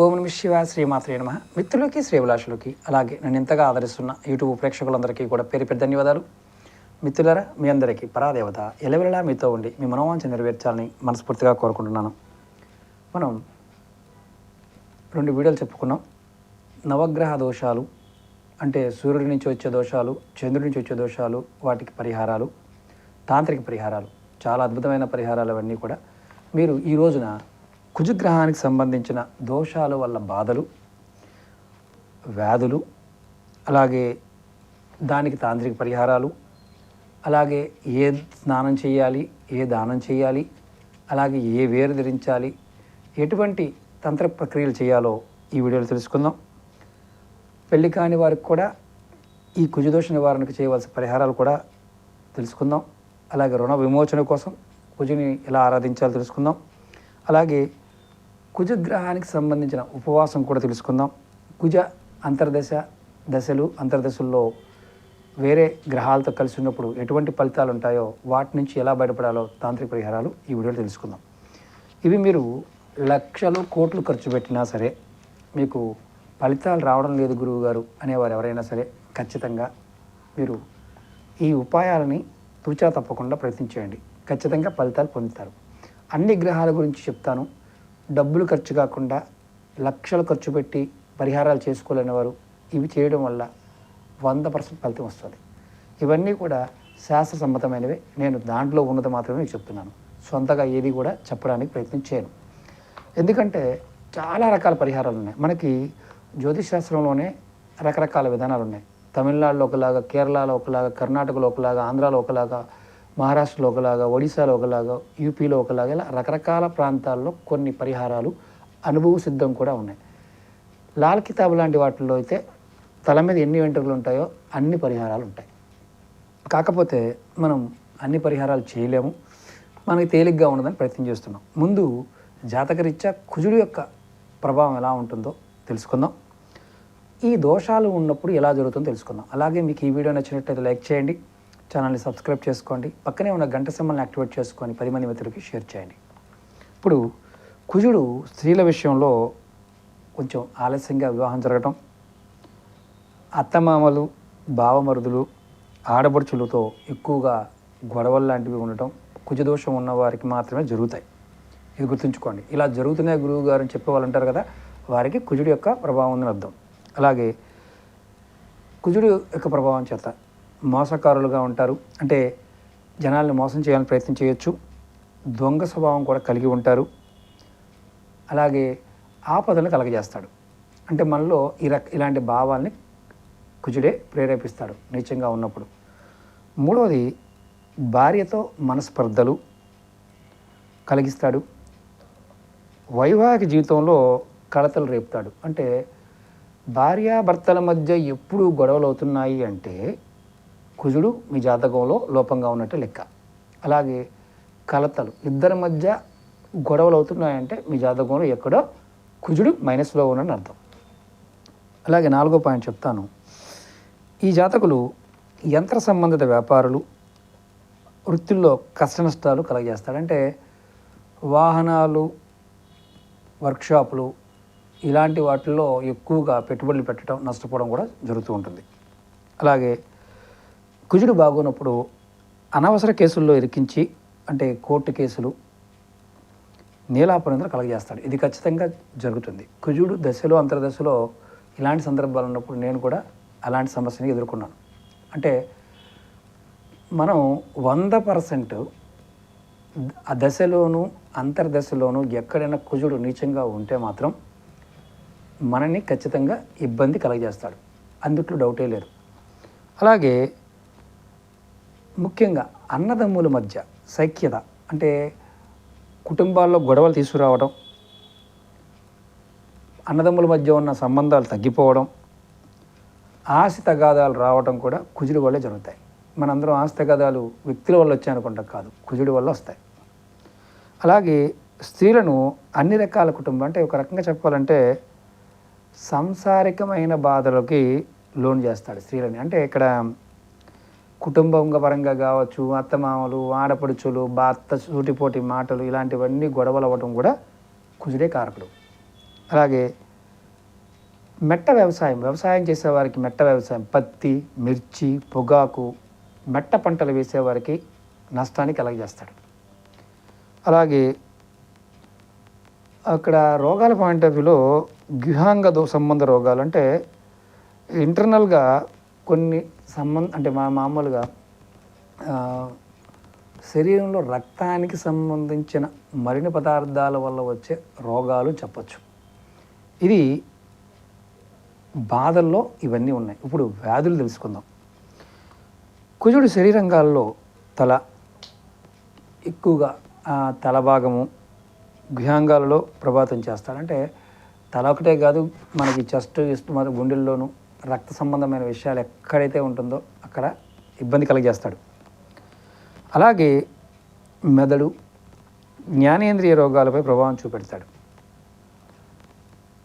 ఓం నమ శివాయ, శ్రీమాత్రే నమః. మిత్రులకి, శ్రేభిలాషులకి, అలాగే నన్ను ఎంతగా ఆదరిస్తున్న యూట్యూబ్ ప్రేక్షకులందరికీ కూడా పేరు పేరు ధన్యవాదాలు. మిత్రులారా, మీ అందరికీ పరాదేవత ఎలవెలలా మీతో ఉండి మీ మనోవాంఛ నెరవేర్చాలని మనస్ఫూర్తిగా కోరుకుంటున్నాను. మనం 2 వీడియోలు చెప్పుకున్నాం. నవగ్రహ దోషాలు అంటే సూర్యుడి నుంచి వచ్చే దోషాలు, చంద్రుడి నుంచి వచ్చే దోషాలు, వాటికి పరిహారాలు, తాంత్రిక పరిహారాలు, చాలా అద్భుతమైన పరిహారాలు అవన్నీ కూడా మీరు ఈ రోజున కుజగ్రహానికి సంబంధించిన దోషాల వల్ల బాధలు, వ్యాధులు, అలాగే దానికి తాంత్రిక పరిహారాలు, అలాగే ఏ స్నానం చేయాలి, ఏ దానం చేయాలి, అలాగే ఏ వేరు ధరించాలి, ఎటువంటి తంత్ర ప్రక్రియలు చేయాలో ఈ వీడియోలో తెలుసుకుందాం. పెళ్లి కాని వారికి కూడా ఈ కుజదోష నివారణకు చేయవలసిన పరిహారాలు కూడా తెలుసుకుందాం. అలాగే రుణ విమోచన కోసం కుజుని ఎలా ఆరాధించాలో తెలుసుకుందాం. అలాగే కుజగ్రహానికి సంబంధించిన ఉపవాసం కూడా తెలుసుకుందాం. కుజ అంతర్దశ దశలు, అంతర్దశల్లో వేరే గ్రహాలతో కలిసి ఉన్నప్పుడు ఎటువంటి ఫలితాలు ఉంటాయో వాటి నుంచి ఎలా బయటపడాలో తాంత్రిక పరిహారాలు ఈ వీడియోలో తెలుసుకుందాం. ఇవి మీరు లక్షలు కోట్లు ఖర్చు పెట్టినా సరే మీకు ఫలితాలు రావడం లేదు గురువు గారు అనేవారు ఎవరైనా సరే ఖచ్చితంగా మీరు ఈ ఉపాయాలని తూచా తప్పకుండా ప్రయత్నించేయండి. ఖచ్చితంగా ఫలితాలు పొందుతారు. అన్ని గ్రహాల గురించి చెప్తాను. డబ్బులు ఖర్చు కాకుండా లక్షలు ఖర్చు పెట్టి పరిహారాలు చేసుకోలేని వారు ఇవి చేయడం వల్ల 100% ఫలితం వస్తుంది. ఇవన్నీ కూడా శాస్త్ర సమ్మతమైనవే. నేను దాంట్లో ఉన్నది మాత్రమే మీకు చెప్తున్నాను. సొంతగా ఏది కూడా చెప్పడానికి ప్రయత్నం చేయను. ఎందుకంటే చాలా రకాల పరిహారాలు ఉన్నాయి. మనకి జ్యోతిష్ శాస్త్రంలోనే రకరకాల విధానాలు ఉన్నాయి. తమిళనాడులో ఒకలాగా, కేరళలో ఒకలాగా, కర్ణాటకలో ఒకలాగా, ఆంధ్రాలో ఒకలాగా, మహారాష్ట్రలో ఒకలాగా, ఒడిశాలో ఒకలాగా, యూపీలో ఒకలాగా, ఇలా రకరకాల ప్రాంతాల్లో కొన్ని పరిహారాలు అనుభవ సిద్ధం కూడా ఉన్నాయి. లాల్ కితాబ్ లాంటి వాటిల్లో అయితే తల మీద ఎన్ని వెంట్రుకలు ఉంటాయో అన్ని పరిహారాలు ఉంటాయి. కాకపోతే మనం అన్ని పరిహారాలు చేయలేము. మనకి తేలిగ్గా ఉండదని ప్రయత్నం చేస్తున్నాం. ముందు జాతకరీత్యా కుజుడు యొక్క ప్రభావం ఎలా ఉంటుందో తెలుసుకుందాం. ఈ దోషాలు ఉన్నప్పుడు ఎలా జరుగుతుందో తెలుసుకుందాం. అలాగే మీకు ఈ వీడియో నచ్చినట్లయితే లైక్ చేయండి, ఛానల్ని సబ్స్క్రైబ్ చేసుకోండి, పక్కనే ఉన్న గంట సింబల్ని యాక్టివేట్ చేసుకొని 10 మంది మిత్రులకి షేర్ చేయండి. ఇప్పుడు కుజుడు స్త్రీల విషయంలో కొంచెం ఆలస్యంగా వివాహం జరగటం, అత్తమామలు, బావమరుదులు, ఆడపడుచులతో ఎక్కువగా గొడవలు లాంటివి ఉండటం కుజదోషం ఉన్న వారికి మాత్రమే జరుగుతాయి. ఇది గుర్తుంచుకోండి. ఇలా జరుగుతున్నాయి గురువు గారు అని చెప్పే వాళ్ళు అంటారు కదా, వారికి కుజుడు యొక్క ప్రభావం ఉందని అర్థం. అలాగే కుజుడు యొక్క ప్రభావం చేత మోసకారులుగా ఉంటారు. అంటే జనాల్ని మోసం చేయాలని ప్రయత్నం చేయొచ్చు. దొంగ స్వభావం కూడా కలిగి ఉంటారు. అలాగే ఆపదలను కలగజేస్తాడు. అంటే మనలో ఇలాంటి భావాల్ని కుజుడే ప్రేరేపిస్తాడు నీచంగా ఉన్నప్పుడు. మూడవది, భార్యతో మనస్పర్ధలు కలిగిస్తాడు. వైవాహిక జీవితంలో కలతలు రేపుతాడు. అంటే భార్యాభర్తల మధ్య ఎప్పుడు గొడవలు అవుతున్నాయి అంటే కుజుడు మీ జాతకంలో లోపంగా ఉన్నట్టు లెక్క. అలాగే కలతలు, ఇద్దరి మధ్య గొడవలు అవుతున్నాయంటే మీ జాతకంలో ఎక్కడో కుజుడు మైనస్లో ఉన్నని అర్థం. అలాగే 4వ పాయింట్ చెప్తాను. ఈ జాతకులు యంత్ర సంబంధిత వ్యాపారులు, వృత్తుల్లో కష్ట నష్టాలు కలగజేస్తాడంటే వాహనాలు, వర్క్షాపులు ఇలాంటి వాటిల్లో ఎక్కువగా పెట్టుబడులు పెట్టడం, నష్టపోవడం కూడా జరుగుతూ ఉంటుంది. అలాగే కుజుడు బాగున్నప్పుడు అనవసర కేసుల్లో ఇరికించి, అంటే కోర్టు కేసులు, నీలాపనిందలు కలగజేస్తాడు. ఇది ఖచ్చితంగా జరుగుతుంది. కుజుడు దశలో, అంతర్దశలో ఇలాంటి సందర్భాలు ఉన్నప్పుడు నేను కూడా అలాంటి సమస్యని ఎదుర్కొన్నాను. అంటే మనం 100% ఆ దశలోనూ అంతర్దశలోనూ ఎక్కడైనా కుజుడు నీచంగా ఉంటే మాత్రం మనని ఖచ్చితంగా ఇబ్బంది కలగజేస్తాడు. అందుట్లో డౌటే లేదు. అలాగే ముఖ్యంగా అన్నదమ్ముల మధ్య సఖ్యత, అంటే కుటుంబాల్లో గొడవలు తీసుకురావడం, అన్నదమ్ముల మధ్య ఉన్న సంబంధాలు తగ్గిపోవడం, ఆస్తి తగాదాలు రావడం కూడా కుజుడి వల్లే జరుగుతాయి. మనందరం ఆస్తి తగాదాలు వ్యక్తుల వల్ల వచ్చాయనుకుంటాం, కాదు, కుజుడి వల్ల వస్తాయి. అలాగే స్త్రీలను అన్ని రకాల కుటుంబం, అంటే ఒక రకంగా చెప్పాలంటే సాంసారికమైన బాధలకి లోన్ చేస్తాడు స్త్రీలని. అంటే ఇక్కడ కుటుంబంగా పరంగా కావచ్చు, అత్తమామలు, ఆడపడుచులు, భర్త సూటిపోటి మాటలు, ఇలాంటివన్నీ గొడవలు అవ్వడం కూడా కుజుడే కారకుడు. అలాగే మెట్ట వ్యవసాయం చేసేవారికి మెట్ట వ్యవసాయం, పత్తి, మిర్చి, పొగాకు, మెట్ట పంటలు వేసేవారికి నష్టాన్ని కలగజేస్తాడు. అలాగే అక్కడ రోగాల పాయింట్ ఆఫ్ వ్యూలో గుహాంగ సంబంధ రోగాలు అంటే ఇంటర్నల్గా కొన్ని అంటే మామూలుగా శరీరంలో రక్తానికి సంబంధించిన మరిన్ని పదార్థాల వల్ల వచ్చే రోగాలు చెప్పచ్చు. ఇది బాధల్లో ఇవన్నీ ఉన్నాయి. ఇప్పుడు వ్యాధులు తెలుసుకుందాం. కుజుడు శరీరంగాల్లో తల ఎక్కువగా తల భాగము గుహాంగాలలో ప్రభావితం చేస్తాడంటే తల ఒకటే కాదు, మనకి చెస్ట్ మన గుండెల్లోనూ రక్త సంబంధమైన విషయాలు ఎక్కడైతే ఉంటుందో అక్కడ ఇబ్బంది కలుగజేస్తాడు. అలాగే మెదడు, జ్ఞానేంద్రియ రోగాలపై ప్రభావం చూపెడతాడు.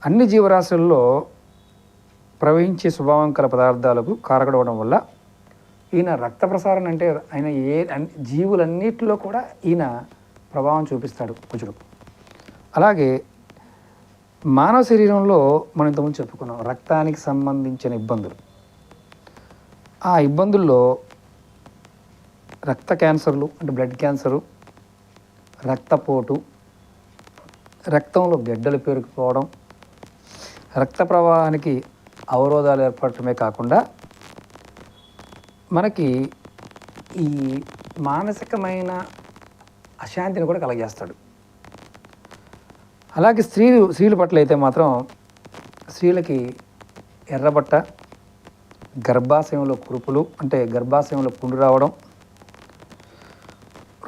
అన్ని జీవరాశుల్లో ప్రవహించే స్వభావం కల పదార్థాలకు కారకడవడం వల్ల ఈయన రక్త ప్రసారణ అంటే ఆయన జీవులన్నిటిలో కూడా ఈయన ప్రభావం చూపిస్తాడు కుజుడు. అలాగే మానవ శరీరంలో మనం ఇంతకుముందు చెప్పుకున్నాం రక్తానికి సంబంధించిన ఇబ్బందులు. ఆ ఇబ్బందుల్లో రక్త క్యాన్సర్లు అంటే బ్లడ్ క్యాన్సరు, రక్తపోటు, రక్తంలో గెడ్డలు పేరుకుపోవడం, రక్త ప్రవాహానికి అవరోధాలు ఏర్పడటమే కాకుండా మనకి ఈ మానసికమైన అశాంతిని కూడా కలగజేస్తాడు. అలాగే స్త్రీల పట్ల అయితే మాత్రం స్త్రీలకి ఎర్రబట్ట, గర్భాశయంలో కురుపులు అంటే గర్భాశయంలో పుండు రావడం,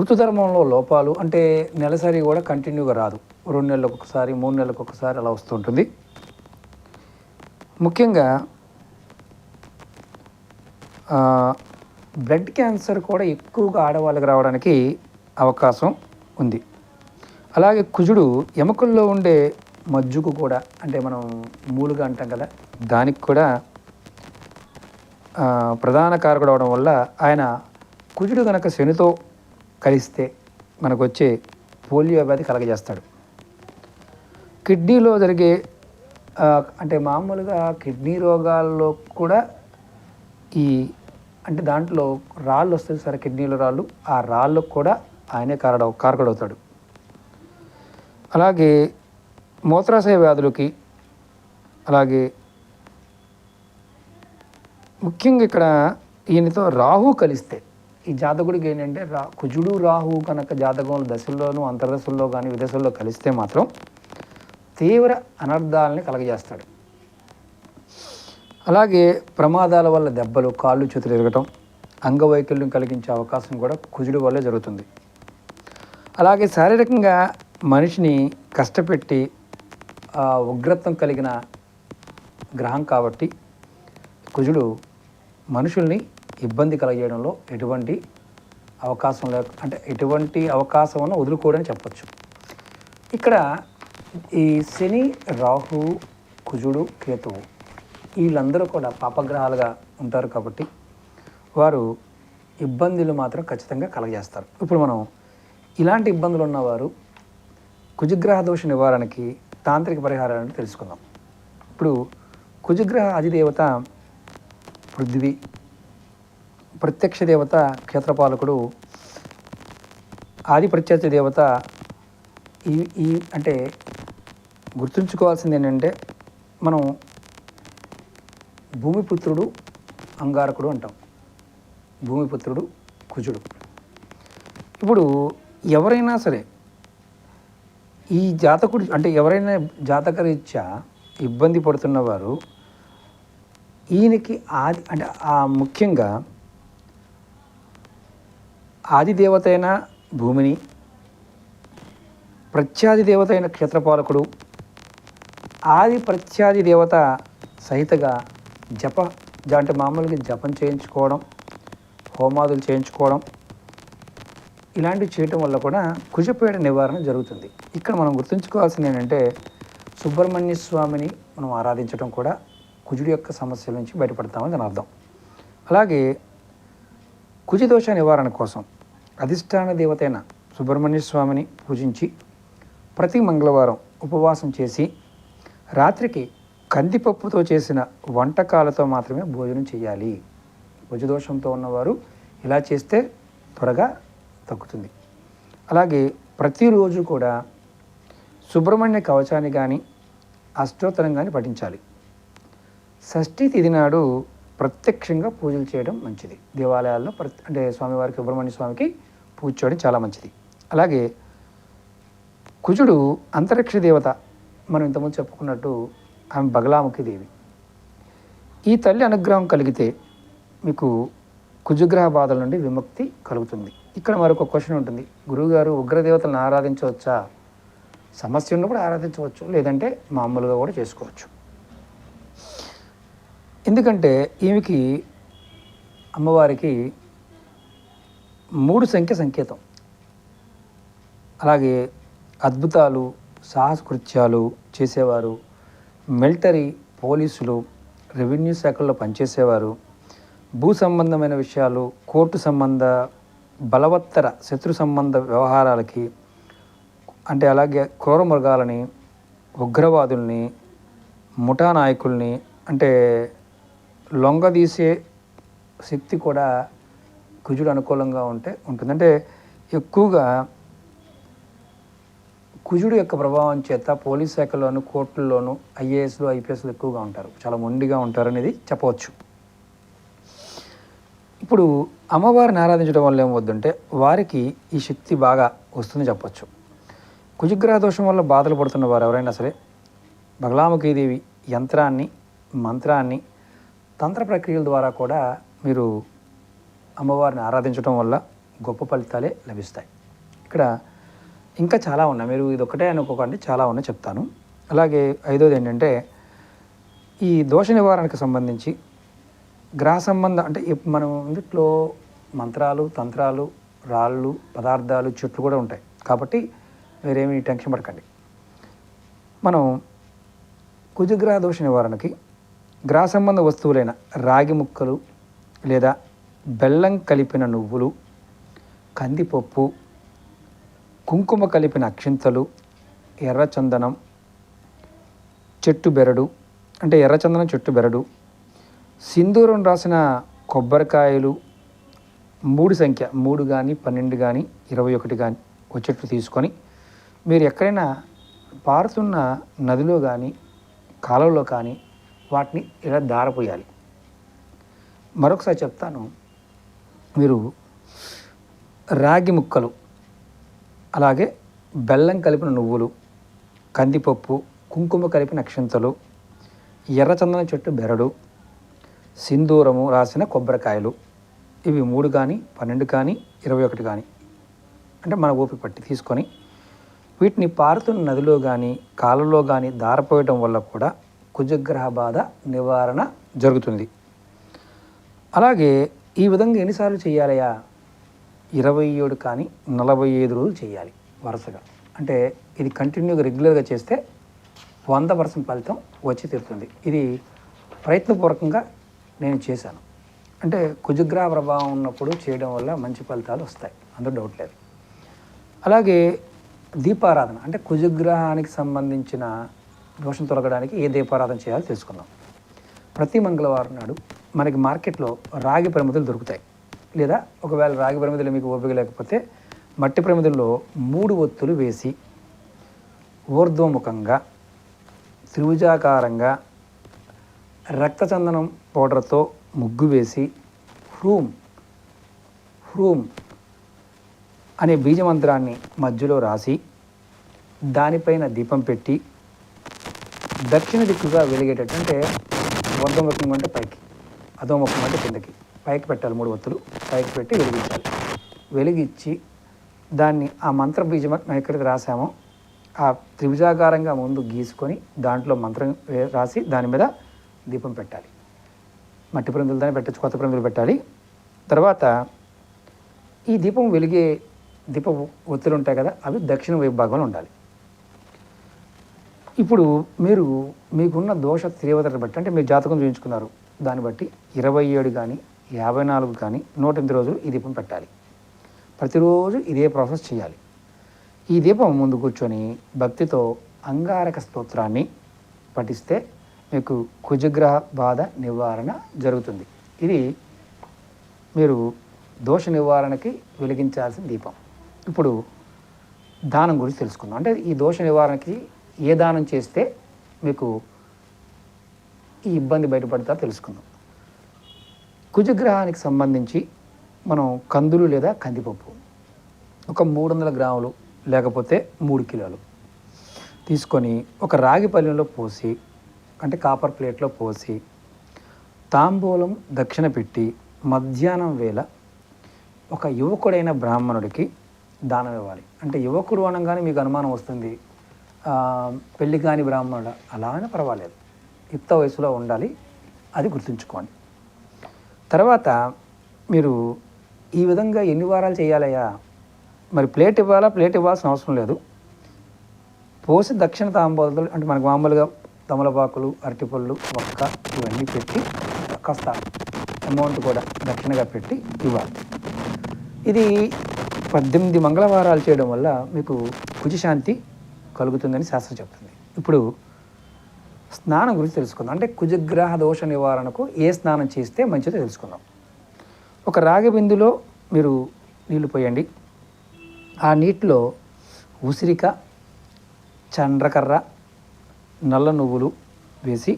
ఋతుధర్మంలో లోపాలు అంటే నెలసరి కూడా కంటిన్యూగా రాదు, 2 నెలలకు ఒకసారి 3 నెలలకు ఒకసారి అలా వస్తుంటుంది. ముఖ్యంగా బ్లడ్ క్యాన్సర్ కూడా ఎక్కువగా ఆడవాళ్ళకి రావడానికి అవకాశం ఉంది. అలాగే కుజుడు ఎముకల్లో ఉండే మజ్జుకు కూడా అంటే మనం మూలుగా అంటాం కదా, దానికి కూడా ప్రధాన కారకుడు అవడం వల్ల ఆయన కుజుడు కనుక శనితో కలిస్తే మనకు వచ్చే పోలియో వ్యాధి కలగజేస్తాడు. కిడ్నీలో జరిగే అంటే మామూలుగా కిడ్నీ రోగాల్లో కూడా ఈ అంటే దాంట్లో రాళ్ళు వస్తుంది సరే, కిడ్నీలో రాళ్ళు, ఆ రాళ్ళకు కూడా ఆయనే కారకుడవుతాడు. అలాగే మూత్రాశయ వ్యాధులకి, అలాగే ముఖ్యంగా ఇక్కడ ఈయనతో రాహు కలిస్తే ఈ జాతకుడికి ఏంటంటే కుజుడు రాహు కనుక జాతకంలో దశల్లోనూ అంతర్దశల్లో కానీ విదశల్లో కలిస్తే మాత్రం తీవ్ర అనర్థాలని కలగజేస్తాడు. అలాగే ప్రమాదాల వల్ల దెబ్బలు, కాళ్ళు చేతులు ఎరగటం, అంగవైకల్యం కలిగించే అవకాశం కూడా కుజుడు వల్లే జరుగుతుంది. అలాగే శారీరకంగా మనిషిని కష్టపెట్టి ఉగ్రత్వం కలిగిన గ్రహం కాబట్టి కుజుడు మనుషుల్ని ఇబ్బంది కలగజేయడంలో ఎటువంటి అవకాశం వదులుకోవడని చెప్పచ్చు. ఇక్కడ ఈ శని, రాహు, కుజుడు, కేతువు వీళ్ళందరూ కూడా పాపగ్రహాలుగా ఉంటారు కాబట్టి వారు ఇబ్బందులు మాత్రం ఖచ్చితంగా కలగజేస్తారు. ఇప్పుడు మనం ఇలాంటి ఇబ్బందులు ఉన్నవారు కుజగ్రహ దోష నివారణకి తాంత్రిక పరిహారాలను తెలుసుకుందాం. ఇప్పుడు కుజగ్రహ అధిదేవత పృథ్వీ, ప్రత్యక్ష దేవత క్షేత్రపాలకుడు, ఆది ప్రత్యక్ష దేవత ఈ అంటే గుర్తుంచుకోవాల్సింది ఏంటంటే మనం భూమిపుత్రుడు అంగారకుడు అంటాం. భూమిపుత్రుడు కుజుడు. ఇప్పుడు ఎవరైనా సరే ఈ జాతకుడు అంటే ఎవరైనా జాతకరీత్యా ఇబ్బంది పడుతున్నవారు ఈయనకి ముఖ్యంగా ఆది దేవత అయిన భూమిని, ప్రత్యాది దేవత అయిన క్షేత్రపాలకుడు, ఆది ప్రత్యాది దేవత సహితగా అంటే మామూలుగా జపం చేయించుకోవడం, హోమాదులు చేయించుకోవడం ఇలాంటివి చేయటం వల్ల కూడా కుజపీడ నివారణ జరుగుతుంది. ఇక్కడ మనం గుర్తుంచుకోవాల్సింది ఏంటంటే సుబ్రహ్మణ్య స్వామిని మనం ఆరాధించడం కూడా కుజుడి యొక్క సమస్యల నుంచి బయటపడతామని దాని అర్థం. అలాగే కుజదోష నివారణ కోసం అధిష్టాన దేవతైన సుబ్రహ్మణ్య స్వామిని పూజించి ప్రతి మంగళవారం ఉపవాసం చేసి రాత్రికి కందిపప్పుతో చేసిన వంటకాలతో మాత్రమే భోజనం చేయాలి. భుజదోషంతో ఉన్నవారు ఇలా చేస్తే త్వరగా తగ్గుతుంది. అలాగే ప్రతిరోజు కూడా సుబ్రహ్మణ్య కవచాన్ని కానీ అష్టోత్తరం కానీ పఠించాలి. షష్ఠీ తిథి నాడు ప్రత్యక్షంగా పూజలు చేయడం మంచిది. దేవాలయాల్లో అంటే స్వామివారికి సుబ్రహ్మణ్య స్వామికి పూజ చేయడం చాలా మంచిది. అలాగే కుజుడు అంతరిక్ష దేవత. మనం ఇంతకుముందు చెప్పుకున్నట్టు ఆమె బగలాముఖి దేవి. ఈ తల్లి అనుగ్రహం కలిగితే మీకు కుజగ్రహ బాధల నుండి విముక్తి కలుగుతుంది. ఇక్కడ మరొక క్వశ్చన్ ఉంటుంది, గురువుగారు ఉగ్రదేవతలను ఆరాధించవచ్చా? సమస్య ఉన్నప్పుడు ఆరాధించవచ్చు, లేదంటే మామూలుగా కూడా చేసుకోవచ్చు. ఎందుకంటే ఈమెకి అమ్మవారికి 3 సంఖ్య సంకేతం. అలాగే అద్భుతాలు, సాహసకృత్యాలు చేసేవారు, మిలిటరీ, పోలీసులు, రెవెన్యూ శాఖల్లో పనిచేసేవారు, భూ సంబంధమైన విషయాలు, కోర్టు సంబంధ, బలవత్తర శత్రు సంబంధ వ్యవహారాలకి, అంటే అలాగే క్రూర మృగాలని, ఉగ్రవాదుల్ని, ముఠా నాయకుల్ని, అంటే లొంగదీసే శక్తి కూడా కుజుడు అనుకూలంగా ఉంటుంది. అంటే ఎక్కువగా కుజుడు యొక్క ప్రభావం చేత పోలీస్ శాఖలోను, కోర్టుల్లోనూ ఐఏఎస్లు, ఐపీఎస్లు ఎక్కువగా ఉంటారు, చాలా మొండిగా ఉంటారు అనేది చెప్పవచ్చు. ఇప్పుడు అమ్మవారిని ఆరాధించడం వల్ల ఏమవుతుందంటే వారికి ఈ శక్తి బాగా వస్తుంది చెప్పచ్చు. కుజగ్రహ దోషం వల్ల బాధలు పడుతున్న వారు ఎవరైనా సరే బగలాముఖీదేవి యంత్రాన్ని, మంత్రాన్ని, తంత్ర ప్రక్రియల ద్వారా కూడా మీరు అమ్మవారిని ఆరాధించడం వల్ల గొప్ప ఫలితాలే లభిస్తాయి. ఇక్కడ ఇంకా చాలా ఉన్నాయి, మీరు ఇది ఒకటే అనుకోకండి, చాలా ఉన్నాయి చెప్తాను. అలాగే 5వది ఏంటంటే ఈ దోష నివారణకు సంబంధించి గ్రహ సంబంధం, అంటే మనం ఇందులో మంత్రాలు, తంత్రాలు, రాళ్ళు, పదార్థాలు, చెట్లు కూడా ఉంటాయి కాబట్టి మీరేమీ టెన్షన్ పడకండి. మనం కుజగ్రహ దోష నివారణకి గ్రహ సంబంధ వస్తువులైన రాగి ముక్కలు లేదా బెల్లం కలిపిన నువ్వులు, కందిపప్పు, కుంకుమ కలిపిన అక్షింతలు, ఎర్రచందనం, చెట్టు బెరడు, అంటే ఎర్రచందనం చెట్టు బెరడు, సింధూరం రాసిన కొబ్బరికాయలు 3 సంఖ్య 3 కానీ 12 కానీ 21 కానీ వచ్చేట్లు తీసుకొని మీరు ఎక్కడైనా పారుతున్న నదిలో కానీ కాలువలో కానీ వాటిని ఇలా దారపోయాలి. మరొకసారి చెప్తాను, మీరు రాగి ముక్కలు, అలాగే బెల్లం కలిపిన నువ్వులు, కందిపప్పు, కుంకుమ కలిపిన అక్షింతలు, ఎర్రచందనం చెట్టు బెరడు, సింధూరము రాసిన కొబ్బరికాయలు, ఇవి 3 కానీ 12 కానీ 21 కానీ అంటే మన ఓపిక పట్టి తీసుకొని వీటిని పారుతున్న నదిలో కానీ కాలువలో కానీ దారపోయటం వల్ల కూడా కుజగ్రహ బాధ నివారణ జరుగుతుంది. అలాగే ఈ విధంగా ఎన్నిసార్లు చేయాలయా? 27 కానీ 45 రోజులు చేయాలి వరుసగా. అంటే ఇది కంటిన్యూగా రెగ్యులర్గా చేస్తే 100% ఫలితం వచ్చి తీరుతుంది. ఇది ప్రయత్నపూర్వకంగా నేను చేశాను. అంటే కుజగ్రహ ప్రభావం ఉన్నప్పుడు చేయడం వల్ల మంచి ఫలితాలు వస్తాయి, అందులో డౌట్ లేదు. అలాగే దీపారాధన, అంటే కుజగ్రహానికి సంబంధించిన దోషం తొలగడానికి ఏ దీపారాధన చేయాలో తెలుసుకుందాం. ప్రతి మంగళవారం నాడు మనకి మార్కెట్లో రాగి ప్రమిదలు దొరుకుతాయి. లేదా ఒకవేళ రాగి ప్రమిదలు మీకు ఓపిక లేకపోతే మట్టి ప్రమిదల్లో 3 ఒత్తులు వేసి ఊర్ధ్వముఖంగా త్రిభుజాకారంగా రక్తచందనం పౌడర్తో ముగ్గు వేసి హ్రూం హ్రూం అనే బీజమంత్రాన్ని మధ్యలో రాసి దానిపైన దీపం పెట్టి దక్షిణ దిక్కుగా వెలిగేటట్టు, అంటే ఊర్ధ్వముఖం అంటే పైకి, అధోముఖం అంటే కిందకి, పైకి పెట్టాలి. 3 ఒత్తులు పైకి పెట్టి వెలిగించాలి. వెలిగించి దాన్ని ఆ మంత్ర బీజం ఎక్కడికి రాసామో ఆ త్రిభుజాకారంగా ముందు గీసుకొని దాంట్లో మంత్రం రాసి దాని మీద దీపం పెట్టాలి. మట్టి ప్రమిదలు దాన్ని పెట్టచ్చు, కొత్త ప్రమిదలు పెట్టాలి. తర్వాత ఈ దీపం వెలిగే దీప ఒత్తులు ఉంటాయి కదా, అవి దక్షిణ వైపు భాగంలో ఉండాలి. ఇప్పుడు మీరు మీకున్న దోష తీవ్రతను బట్టి, అంటే మీరు జాతకం చూపించుకున్నారు, దాన్ని బట్టి 27 కానీ 54 కానీ 108 రోజులు ఈ దీపం పెట్టాలి. ప్రతిరోజు ఇదే ప్రాసెస్ చేయాలి. ఈ దీపం ముందు కూర్చొని భక్తితో అంగారక స్తోత్రాన్ని పఠిస్తే మీకు కుజగ్రహ బాధ నివారణ జరుగుతుంది. ఇది మీరు దోష నివారణకి వెలిగించాల్సిన దీపం. ఇప్పుడు దానం గురించి తెలుసుకుందాం. అంటే ఈ దోష నివారణకి ఏ దానం చేస్తే మీకు ఈ ఇబ్బంది బయటపడతారో తెలుసుకుందాం. కుజగ్రహానికి సంబంధించి మనం కందులు లేదా కందిపప్పు ఒక 300 గ్రాములు లేకపోతే 3 కిలోలు తీసుకొని ఒక రాగి పళ్ళెంలో పోసి, అంటే కాపర్ ప్లేట్లో పోసి తాంబూలం దక్షిణ పెట్టి మధ్యాహ్నం వేళ ఒక యువకుడైన బ్రాహ్మణుడికి దానం ఇవ్వాలి. అంటే యువకుడు అనగానే మీకు అనుమానం వస్తుంది, పెళ్లి కాని బ్రాహ్మణుడు అలా అని పర్వాలేదు, యుక్త వయసులో ఉండాలి, అది గుర్తుంచుకోండి. తర్వాత మీరు ఈ విధంగా ఎన్ని వారాలు చేయాలయ్యా? మరి ప్లేట్ ఇవ్వాల్సిన అవసరం లేదు. పోసి దక్షిణ తాంబూలాలు, అంటే మనకు మామూలుగా తమలపాకులు, అరటిపళ్ళు, ఒక్క ఇవన్నీ పెట్టి కాస్త అమౌంట్ కూడా దక్షిణగా పెట్టి ఇవ్వాలి. ఇది 18 మంగళవారాలు చేయడం వల్ల మీకు కుజశాంతి కలుగుతుందని శాస్త్రం చెప్తుంది. ఇప్పుడు స్నానం గురించి తెలుసుకుందాం. అంటే కుజగ్రహ దోష నివారణకు ఏ స్నానం చేస్తే మంచిదో తెలుసుకుందాం. ఒక రాగి బిందులో మీరు నీళ్లు పోయండి. ఆ నీటిలో ఉసిరిక, చండ్రకర్ర, నల్ల నువ్వులు వేసి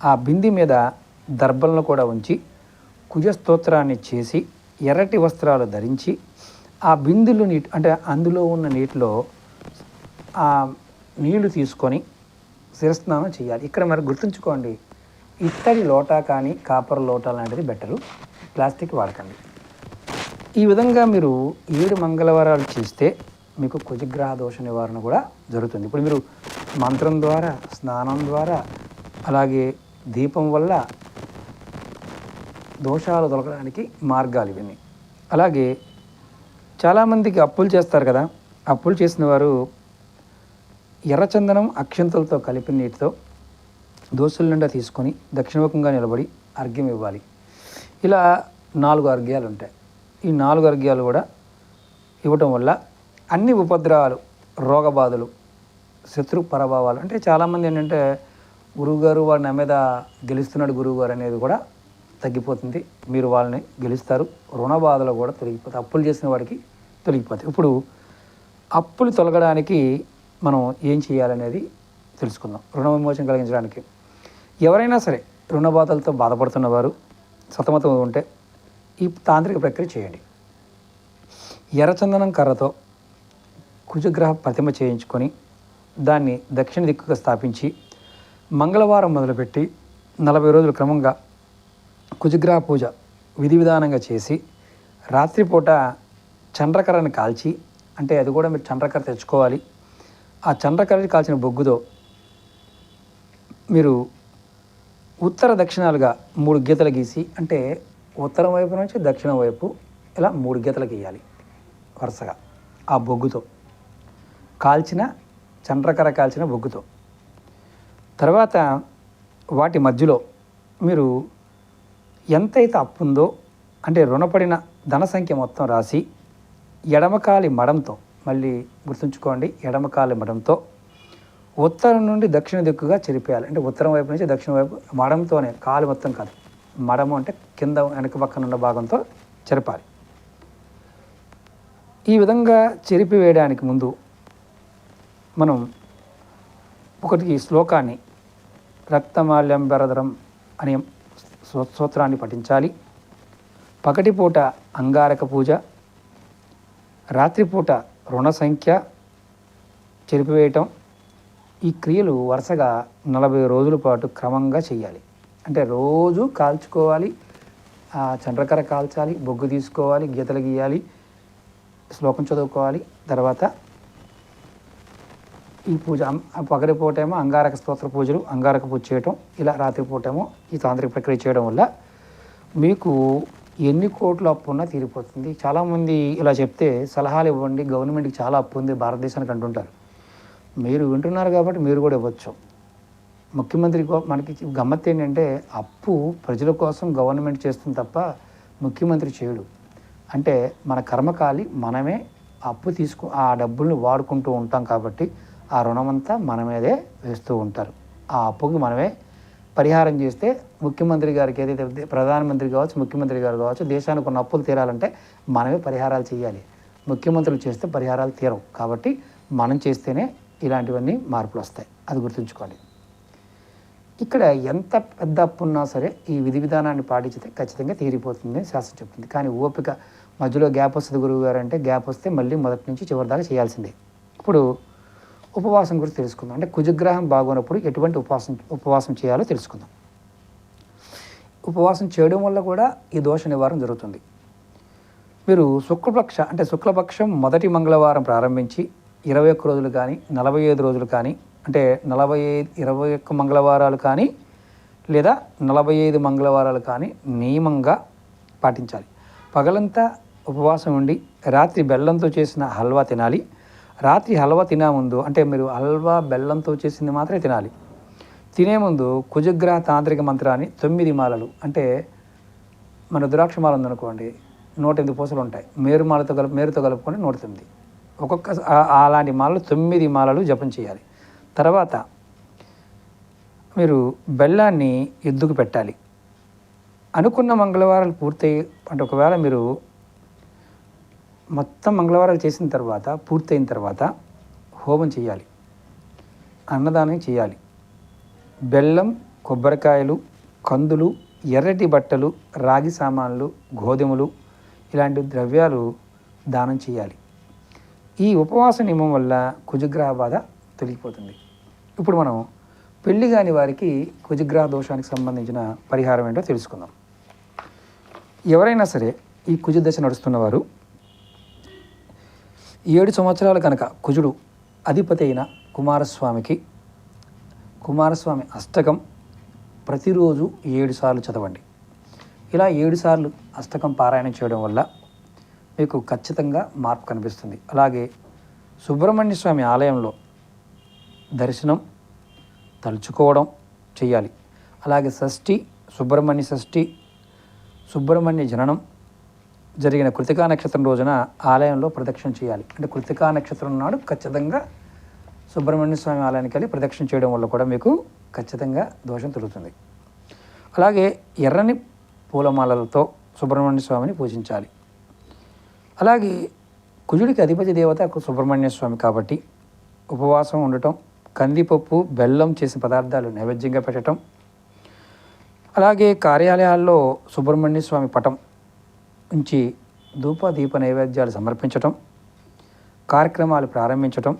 ఆ బింది మీద దర్భలను కూడా ఉంచి కుజస్తోత్రాన్ని చేసి ఎర్రటి వస్త్రాలు ధరించి ఆ బిందులు అంటే అందులో ఉన్న నీటిలో ఆ నీళ్లు తీసుకొని శిరస్నానం చేయాలి. ఇక్కడ మరి గుర్తుంచుకోండి, ఇత్తడి లోటా కానీ కాపర్ లోటా లాంటిది బెటరు, ప్లాస్టిక్ వాడకండి. ఈ విధంగా మీరు 7 మంగళవారాలు చేస్తే మీకు కుజగ్రహ దోష నివారణ కూడా జరుగుతుంది. ఇప్పుడు మీరు మంత్రం ద్వారా, స్నానం ద్వారా, అలాగే దీపం వల్ల దోషాలు తొలగడానికి మార్గాలు ఇవన్నీ. అలాగే చాలామందికి అప్పులు చేస్తారు కదా, అప్పులు చేసిన వారు ఎర్రచందనం అక్షంతలతో కలిపిన నీటితో దోసుల నిండా తీసుకొని దక్షిణముఖంగా నిలబడి అర్ఘ్యం ఇవ్వాలి. ఇలా 4 అర్ఘ్యాలు ఉంటాయి. ఈ 4 అర్ఘ్యాలు కూడా ఇవ్వటం వల్ల అన్ని ఉపద్రవాలు, రోగబాధలు, శత్రు పరభావాలు, అంటే చాలామంది ఏంటంటే గురువుగారు వాడు నా మీద గెలుస్తున్నాడు గురువుగారు అనేది కూడా తగ్గిపోతుంది. మీరు వాళ్ళని గెలుస్తారు. రుణ బాధలు కూడా తొలగిపోతాయి. అప్పులు చేసిన వాడికి తొలగిపోతాయి. ఇప్పుడు అప్పులు తొలగడానికి మనం ఏం చేయాలనేది తెలుసుకుందాం. రుణ విమోచన కలిగించడానికి ఎవరైనా సరే రుణ బాధలతో బాధపడుతున్నవారు, సతమతం ఉంటే ఈ తాంత్రిక ప్రక్రియ చేయండి. ఎర్రచందనం కర్రతో కుజగ్రహ ప్రతిమ చేయించుకొని దాన్ని దక్షిణ దిక్కుగా స్థాపించి మంగళవారం మొదలుపెట్టి 40 రోజులు క్రమంగా కుజగ్రహ పూజ విధి విధానంగా చేసి రాత్రిపూట చండ్రకర్రని కాల్చి, అంటే అది కూడా మీరు చండ్రకర్ర తెచ్చుకోవాలి. ఆ చండ్రకర్రని కాల్చిన బొగ్గుతో మీరు ఉత్తర దక్షిణాలుగా 3 గీతలు గీసి, అంటే ఉత్తరం వైపు నుంచి దక్షిణం వైపు ఇలా 3 గీతలు గీయాలి వరుసగా. ఆ బొగ్గుతో కాల్చిన చండ్రకర్ర కాల్చిన బొగ్గుతో. తర్వాత వాటి మధ్యలో మీరు ఎంతైతే అప్పు ఉందో, అంటే రుణపడిన ధన సంఖ్య మొత్తం రాసి ఎడమకాలి మడంతో, మళ్ళీ గుర్తుంచుకోండి, ఎడమకాలి మడంతో ఉత్తరం నుండి దక్షిణ దిక్కుగా చెరిపేయాలి. అంటే ఉత్తరం వైపు నుంచి దక్షిణ వైపు మడంతోనే, కాలు మొత్తం కాదు, మడము అంటే కింద వెనక పక్కన ఉన్న భాగంతో చెరపాలి. ఈ విధంగా చెరిపి వేయడానికి ముందు మనం ఒకటి శ్లోకాన్ని, రక్తమాల్యంబరధరం అనే స్తోత్రాన్ని పఠించాలి. పగటిపూట అంగారక పూజ, రాత్రిపూట రుణ సంఖ్య చెరిపివేయటం, ఈ క్రియలు వరుసగా 40 రోజుల పాటు క్రమంగా చేయాలి. అంటే రోజు కాల్చుకోవాలి, చండ్రకర్ర కాల్చాలి, బొగ్గు తీసుకోవాలి, గీతలు గీయాలి, శ్లోకం చదువుకోవాలి. తర్వాత ఈ పూజ పగటిపూటేమో అంగారక స్తోత్ర పూజలు, అంగారక పూజ చేయటం, ఇలా రాత్రిపూటేమో ఈ తాంత్రిక ప్రక్రియ చేయడం వల్ల మీకు ఎన్ని కోట్ల అప్పు ఉన్నా తీరిపోతుంది. చాలామంది ఇలా చెప్తే సలహాలు ఇవ్వండి, గవర్నమెంట్కి చాలా అప్పు ఉంది భారతదేశానికి అంటుంటారు. మీరు వింటున్నారు కాబట్టి మీరు కూడా ఇవ్వచ్చు. ముఖ్యమంత్రి మనకి గమ్మత్తు ఏంటంటే, అప్పు ప్రజల కోసం గవర్నమెంట్ చేస్తుంది తప్ప ముఖ్యమంత్రి చేయడు. అంటే మన కర్మకాలి మనమే అప్పు ఆ డబ్బుల్ని వాడుకుంటూ ఉంటాం కాబట్టి ఆ రుణమంతా మన మీదే వేస్తూ ఉంటారు. ఆ అప్పుకి మనమే పరిహారం చేస్తే ముఖ్యమంత్రి గారికి ఏదైతే ప్రధానమంత్రి కావచ్చు, ముఖ్యమంత్రి గారు కావచ్చు, దేశానికి ఉన్న అప్పులు తీరాలంటే మనమే పరిహారాలు చేయాలి. ముఖ్యమంత్రులు చేస్తే పరిహారాలు తీరవు. కాబట్టి మనం చేస్తేనే ఇలాంటివన్నీ మార్పులు వస్తాయి. అది గుర్తుంచుకోండి. ఇక్కడ ఎంత పెద్ద అప్పు ఉన్నా సరే ఈ విధి విధానాన్ని పాటించితే ఖచ్చితంగా తీరిపోతుంది శాస్త్రం చెప్తుంది. కానీ ఓపిక మధ్యలో గ్యాప్ వస్తుంది గురువు గారు అంటే గ్యాప్ వస్తే మళ్ళీ మొదటి నుంచి చివరి దాకా చేయాల్సిందే. ఇప్పుడు ఉపవాసం గురించి తెలుసుకుందాం. అంటే కుజగ్రహం బాగున్నప్పుడు ఎటువంటి ఉపవాసం చేయాలో తెలుసుకుందాం. ఉపవాసం చేయడం వల్ల కూడా ఈ దోష నివారణ జరుగుతుంది. మీరు శుక్లపక్షం మొదటి మంగళవారం ప్రారంభించి 21 రోజులు కానీ 45 రోజులు కానీ అంటే 21 మంగళవారాలు కానీ లేదా 45 మంగళవారాలు కానీ నియమంగా పాటించాలి. పగలంతా ఉపవాసం ఉండి రాత్రి బెల్లంతో చేసిన హల్వా తినాలి. రాత్రి హల్వా తినే ముందు అంటే మీరు హల్వా బెల్లంతో చేసింది మాత్రమే తినాలి. తినే ముందు కుజగ్రహ తాంత్రిక మంత్రాన్ని 9 మాలలు అంటే మన రుద్రాక్ష మాల ఉందనుకోండి 108 పూసలు ఉంటాయి. మేరుతో కలుపుకొని 109. ఒక్కొక్క అలాంటి మాలలు 9 మాలలు జపం చేయాలి. తర్వాత మీరు బెల్లాన్ని ఎద్దుకు పెట్టాలి. అనుకున్న మంగళవారాలు పూర్తయి అంటే ఒకవేళ మీరు మొత్తం మంగళవారాలు చేసిన తర్వాత పూర్తయిన తర్వాత హోమం చేయాలి, అన్నదానం చేయాలి. బెల్లం, కొబ్బరికాయలు, కందులు, ఎర్రటి బట్టలు, రాగి సామాన్లు, గోధుమలు ఇలాంటి ద్రవ్యాలు దానం చేయాలి. ఈ ఉపవాస నియమం వల్ల కుజగ్రహ బాధ తొలగిపోతుంది. ఇప్పుడు మనం పెళ్లి కాని వారికి కుజగ్రహ దోషానికి సంబంధించిన పరిహారం ఏంటో తెలుసుకుందాం. ఎవరైనా సరే ఈ కుజ దశ నడుస్తున్నవారు 7 సంవత్సరాలు కనుక కుజుడు అధిపతి అయిన కుమారస్వామి అష్టకం ప్రతిరోజు 7 సార్లు చదవండి. ఇలా 7 సార్లు అష్టకం పారాయణం చేయడం వల్ల మీకు ఖచ్చితంగా మార్పు కనిపిస్తుంది. అలాగే సుబ్రహ్మణ్య స్వామి ఆలయంలో దర్శనం తలుచుకోవడం చేయాలి. అలాగే సుబ్రహ్మణ్య జననం జరిగిన కృతికా నక్షత్రం రోజున ఆలయంలో ప్రదక్షిణ చేయాలి. అంటే కృతికా నక్షత్రం నాడు ఖచ్చితంగా సుబ్రహ్మణ్య స్వామి ఆలయానికి వెళ్ళి ప్రదక్షిణ చేయడం వల్ల కూడా మీకు ఖచ్చితంగా దోషం తొలుగుతుంది. అలాగే ఎర్రని పూలమాలలతో సుబ్రహ్మణ్య స్వామిని పూజించాలి. అలాగే కుజుడికి అధిపతి దేవత సుబ్రహ్మణ్య స్వామి కాబట్టి ఉపవాసం ఉండటం, కందిపప్పు, బెల్లం చేసిన పదార్థాలు నైవేద్యంగా పెట్టడం, అలాగే కార్యాలయాల్లో సుబ్రహ్మణ్య స్వామి పటం ఉంచి ధూప దీప నైవేద్యాలు సమర్పించటం, కార్యక్రమాలు ప్రారంభించటం